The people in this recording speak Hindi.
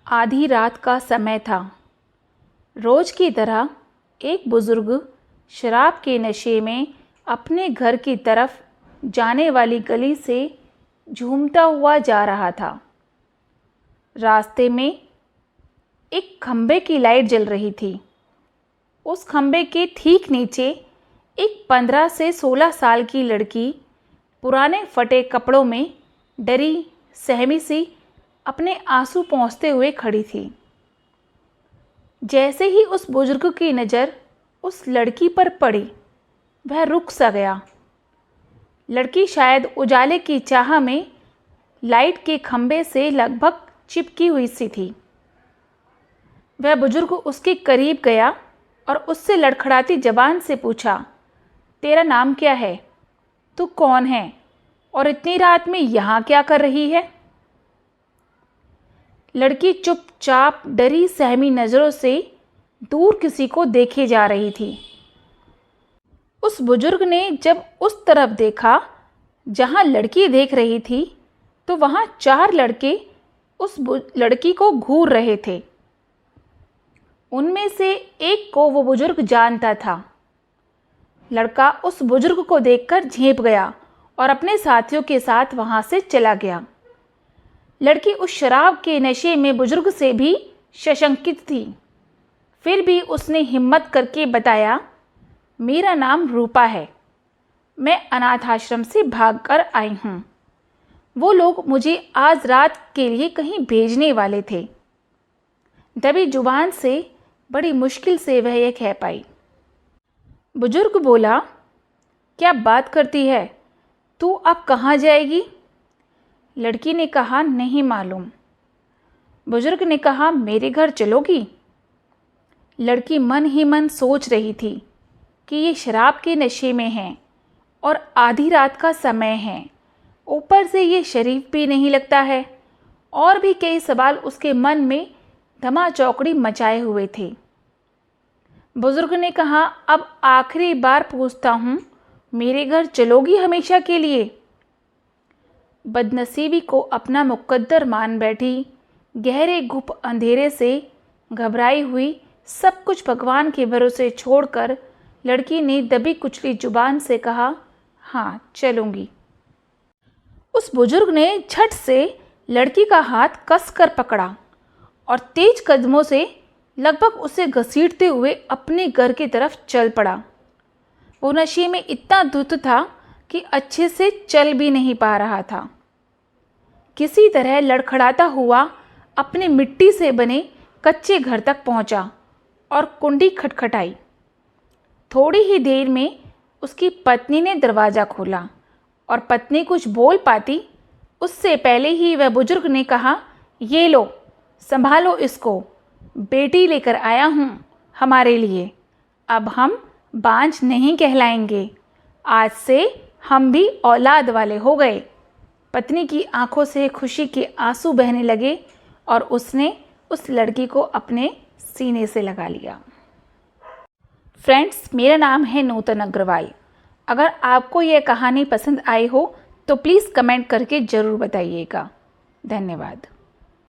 आधी रात का समय था। रोज की तरह एक बुजुर्ग शराब के नशे में अपने घर की तरफ जाने वाली गली से झूमता हुआ जा रहा था। रास्ते में एक खंबे की लाइट जल रही थी। उस खंबे के ठीक नीचे एक 15 से 16 साल की लड़की पुराने फटे कपड़ों में डरी सहमी सी अपने आंसू पोंछते हुए खड़ी थी। जैसे ही उस बुजुर्ग की नज़र उस लड़की पर पड़ी, वह रुक सा गया। लड़की शायद उजाले की चाह में लाइट के खंबे से लगभग चिपकी हुई सी थी। वह बुजुर्ग उसके करीब गया और उससे लड़खड़ाती जबान से पूछा, तेरा नाम क्या है? तू कौन है और इतनी रात में यहाँ क्या कर रही है? लड़की चुपचाप डरी सहमी नज़रों से दूर किसी को देखे जा रही थी। उस बुजुर्ग ने जब उस तरफ देखा जहाँ लड़की देख रही थी, तो वहाँ 4 लड़के उस लड़की को घूर रहे थे। उनमें से एक को वो बुजुर्ग जानता था। लड़का उस बुजुर्ग को देखकर झेंप गया और अपने साथियों के साथ वहाँ से चला गया। लड़की उस शराब के नशे में बुजुर्ग से भी सशंकित थी। फिर भी उसने हिम्मत करके बताया, मेरा नाम रूपा है। मैं अनाथ आश्रम से भागकर आई हूँ। वो लोग मुझे आज रात के लिए कहीं भेजने वाले थे। दबी जुबान से बड़ी मुश्किल से वह ये कह पाई। बुजुर्ग बोला, क्या बात करती है? तू अब कहाँ जाएगी? लड़की ने कहा, नहीं मालूम। बुजुर्ग ने कहा, मेरे घर चलोगी? लड़की मन ही मन सोच रही थी कि ये शराब के नशे में है और आधी रात का समय है। ऊपर से ये शरीफ भी नहीं लगता है। और भी कई सवाल उसके मन में धमाचौकड़ी मचाए हुए थे। बुजुर्ग ने कहा, अब आखिरी बार पूछता हूँ, मेरे घर चलोगी हमेशा के लिए? बदनसीबी को अपना मुकद्दर मान बैठी, गहरे गुप अंधेरे से घबराई हुई, सब कुछ भगवान के भरोसे छोड़कर लड़की ने दबी कुचली जुबान से कहा, हाँ चलूँगी। उस बुजुर्ग ने झट से लड़की का हाथ कसकर पकड़ा और तेज कदमों से लगभग उसे घसीटते हुए अपने घर की तरफ चल पड़ा। वो नशे में इतना धुत था कि अच्छे से चल भी नहीं पा रहा था। किसी तरह लड़खड़ाता हुआ अपने मिट्टी से बने कच्चे घर तक पहुंचा और कुंडी खटखटाई। थोड़ी ही देर में उसकी पत्नी ने दरवाज़ा खोला और पत्नी कुछ बोल पाती उससे पहले ही वह बुजुर्ग ने कहा, ये लो, संभालो इसको, बेटी लेकर आया हूँ हमारे लिए। अब हम बांझ नहीं कहलाएंगे। आज से हम भी औलाद वाले हो गए। पत्नी की आंखों से खुशी के आंसू बहने लगे और उसने उस लड़की को अपने सीने से लगा लिया। फ्रेंड्स, मेरा नाम है नूतन अग्रवाल। अगर आपको यह कहानी पसंद आई हो तो प्लीज़ कमेंट करके ज़रूर बताइएगा। धन्यवाद।